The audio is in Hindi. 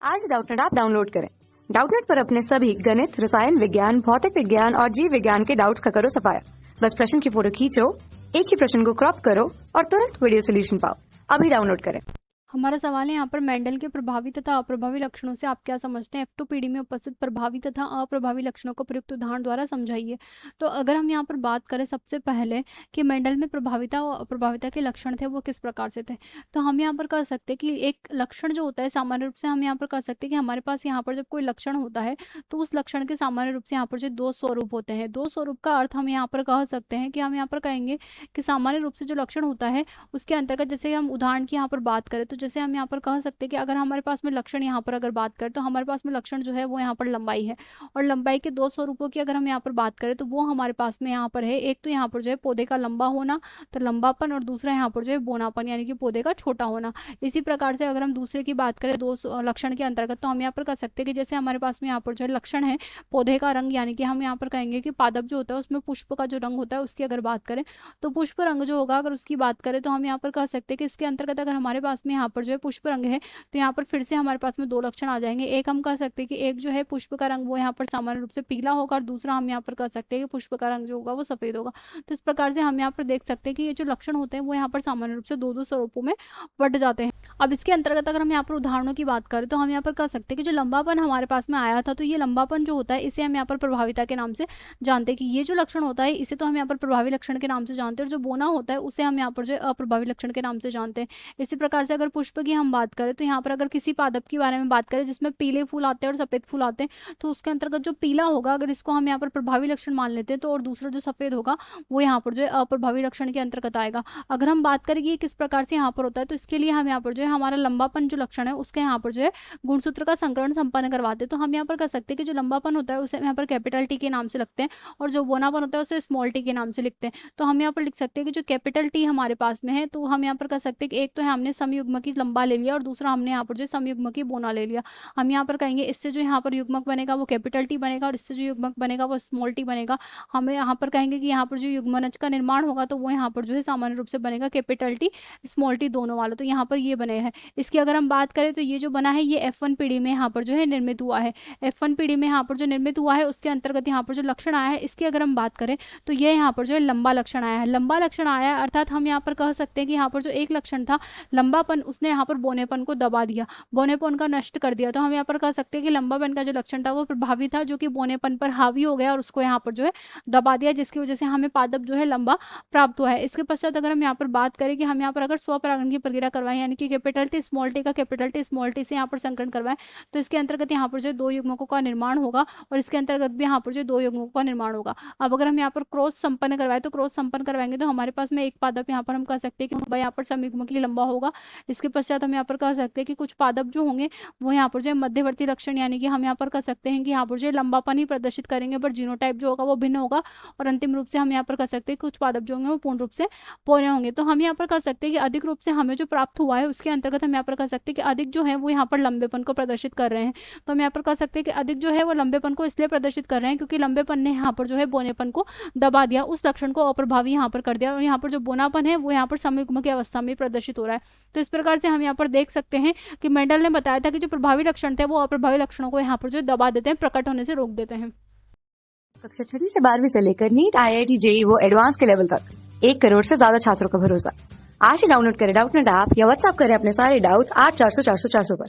आज डाउटनेट ऐप डाउनलोड करें। डाउटनेट पर अपने सभी गणित, रसायन विज्ञान, भौतिक विज्ञान और जीव विज्ञान के डाउट्स का करो सफाया। बस प्रश्न की फोटो खींचो, एक ही प्रश्न को क्रॉप करो और तुरंत वीडियो सोल्यूशन पाओ। अभी डाउनलोड करें। हमारा सवाल है यहाँ पर मेंडल के प्रभावी तथा अप्रभावी लक्षणों से आप क्या समझते हैं। F2 पीढ़ी में उपस्थित प्रभावी तथा अप्रभावी लक्षणों को प्रयुक्त उदाहरण द्वारा समझाइए। तो अगर हम यहाँ पर बात करें सबसे पहले कि मेंडल में प्रभाविता और अप्रभाविता के लक्षण थे वो किस प्रकार से थे, तो हम यहाँ पर कह सकते हैं कि एक लक्षण जो होता है सामान्य रूप से हम यहाँ पर कह सकते हैं कि हमारे पास यहाँ पर जब कोई लक्षण होता है तो उस लक्षण के सामान्य रूप से यहाँ पर जो दो स्वरूप होते हैं। दो स्वरूप का अर्थ हम यहाँ पर कह सकते हैं कि हम यहाँ पर कहेंगे कि सामान्य रूप से जो लक्षण होता है उसके अंतर्गत जैसे हम उदाहरण की यहाँ पर बात करें तो जैसे हम यहाँ पर कह सकते हैं कि अगर हमारे पास में लक्षण यहाँ पर अगर बात करें तो हमारे पास में लक्षण जो है वो यहाँ पर लंबाई है, और लंबाई के दो स्वरूपों की अगर हम यहाँ पर बात करें तो वो हमारे पास में यहाँ पर है। एक तो यहाँ पर जो है पौधे का लंबा होना, तो लंबापन, और दूसरा यहाँ पर जो है बोनापन यानी कि पौधे का छोटा होना। इसी प्रकार से अगर हम दूसरे की बात करें दो लक्षण के अंतर्गत तो हम यहाँ पर कह सकते हैं कि जैसे हमारे पास में यहाँ पर जो है लक्षण है पौधे का रंग, यानी कि हम यहाँ पर कहेंगे कि पादप जो होता है उसमें पुष्प का जो रंग होता है उसकी अगर बात करें तो पुष्प रंग जो होगा अगर उसकी बात करें तो हम यहाँ पर कह सकते हैं कि इसके अंतर्गत अगर हमारे पास में यहाँ पर जो है पुष्प रंग है तो यहाँ पर फिर से हमारे पास में दो लक्षण आ जाएंगे। एक हम कह सकते हैं कि एक जो है पुष्प का रंग वो यहाँ पर सामान्य रूप से पीला होगा, और दूसरा हम यहाँ पर कह सकते हैं कि पुष्प का रंग जो होगा वो सफेद होगा। तो इस प्रकार से हम यहाँ पर देख सकते हैं कि ये जो लक्षण होते हैं वो यहाँ पर सामान्य रूप से दो दो स्वरूपों में बट जाते हैं। अब इसके अंतर्गत अगर हम यहाँ पर उदाहरणों की बात करें तो हम यहाँ पर कह सकते हैं कि जो लंबापन हमारे पास में आया था तो ये लंबापन जो होता है इसे हम यहाँ पर प्रभाविता के नाम से जानते हैं कि ये जो लक्षण होता है इसे तो हम यहाँ पर प्रभावी लक्षण के नाम से जानते हैं, और जो बोना होता है उसे हम यहाँ पर जो अप्रभावी लक्षण के नाम से जानते हैं। इसी प्रकार से अगर पुष्प की हम बात करें तो यहाँ पर अगर किसी पादप के बारे में बात करें जिसमें पीले फूल आते हैं और सफेद फूल आते हैं तो उसके अंतर्गत जो पीला होगा अगर इसको हम यहाँ पर प्रभावी लक्षण मान लेते हैं तो, और दूसरा जो सफेद होगा वो यहाँ पर जो है अप्रभावी लक्षण के अंतर्गत आएगा। अगर हम बात करें कि किस प्रकार से यहाँ पर होता है तो इसके लिए हम यहाँ पर जो है हमारा लंबापन जो लक्षण है उसके यहाँ पर जो है गुणसूत्र का संकरण संपन्न करवाते हैं। तो हम यहाँ पर कह सकते हैं कि जो लंबापन होता है उसे यहाँ पर कैपिटल टी के नाम से लिखते हैं, और जो बोनापन होता है उसे स्मॉल टी के नाम से लिखते हैं। तो हम यहाँ पर लिख सकते हैं कि जो कैपिटल टी हमारे पास में है तो हम यहाँ पर कह सकते हैं कि एक तो है हमने समयुग्म की लंबा ले लिया और दूसरा हमने यहाँ पर जो समयुग्म की बोना ले लिया। हम यहाँ पर कहेंगे इससे जो यहाँ पर युग्मक बनेगा वो कैपिटल टी बनेगा और इससे जो युग्मक बनेगा वो स्मॉल टी बनेगा। हमें यहाँ पर कहेंगे कि यहाँ पर जो युग्मनज का निर्माण होगा तो वो यहाँ पर जो है सामान्य रूप से बनेगा कैपिटल टी स्मॉल टी दोनों वाला। तो यहाँ पर ये बने हैं। इसकी अगर हम बात करें तो ये जो बना है ये F1 पीढ़ी में यहाँ पर जो है निर्मित हुआ है। F1 पीढ़ी में यहाँ पर जो निर्मित हुआ है उसके अंतर्गत यहाँ पर जो लक्षण आया है इसकी अगर हम बात करें तो ये यहाँ पर जो है लंबा लक्षण आया है। लंबा लक्षण आया है अर्थात हम यहाँ पर कह सकते हैं कि यहाँ पर जो एक लक्षण था लंबापन उसने यहाँ पर बोनेपन को दबा दिया, बोनेपन का नष्ट कर दिया। तो हम यहाँ पर कह सकते हैं कि लंबापन का जो लक्षण था वो प्रभावी था जो कि बोनेपन पर हावी हो गया और उसको यहाँ पर जो है दबा दिया, जिसकी वजह से हमें पादप जो है लंबा प्राप्त हुआ है। इसके पश्चात अगर हम यहाँ पर बात करें कि हम यहाँ पर अगर स्वपरागण की प्रक्रिया करवाएं यानी कि कैपिटल टी स्मॉल टी का कैपिटल टी स्मॉल टी से यहाँ पर संकरण करवाएं तो इसके अंतर्गत यहाँ पर जो दो युग्मकों का निर्माण होगा और इसके अंतर्गत भी यहाँ पर जो दो युग्मकों का निर्माण होगा। अब अगर हम यहाँ पर क्रॉस संपन्न करवाएं तो क्रॉस संपन्न करवाएंगे तो हमारे पास में एक पादप यहाँ पर हम कह सकते हैं कि यहाँ पर समयुग्म की लंबा होगा। इसके पश्चात हम यहाँ पर कह सकते हैं कि कुछ पादप जो होंगे वो यहाँ पर जो मध्यवर्ती लक्षण यानी कि हम यहाँ पर कह सकते हैं कि यहाँ पर जो लंबापन ही प्रदर्शित करेंगे पर जीनोटाइप जो होगा वो भिन्न होगा, और अंतिम रूप से हम यहाँ पर कह सकते हैं कुछ पादप जो होंगे वो पूर्ण रूप से पौने होंगे। तो हम यहाँ पर कह सकते हैं कि अधिक रूप से हमें जो प्राप्त हुआ है उसके अंतर्गत हम यहाँ पर कह सकते हैं कि अधिक जो है वो यहाँ पर लंबेपन को प्रदर्शित कर रहे हैं। तो हम यहाँ पर कह सकते हैं कि अधिक जो है वो लंबेपन को इसलिए प्रदर्शित कर रहे हैं क्योंकि लंबेपन ने यहाँ पर जो है बोनेपन को दबा दिया, उस लक्षण को अप्रभावी यहाँ पर कर दिया, और यहाँ पर जो बोनापन है वो यहाँ पर समयुग्म की अवस्था में प्रदर्शित हो रहा है। तो इस प्रकार से हम यहाँ पर देख सकते हैं कि मेंडल ने बताया था कि जो प्रभावी लक्षण थे वो अप्रभावी लक्षणों को यहाँ पर जो दबा देते हैं, प्रकट होने से रोक देते हैं। कक्षा 6 से 12वीं से लेकर नीट, IIT, JEE वो एडवांस के लेवल तक 1 करोड़ से ज्यादा छात्रों का भरोसा। आज ही डाउनलोड करें डाउटनेट ऐप या व्हाट्सएप करें अपने सारे डाउट्स 8400 400 400 पर।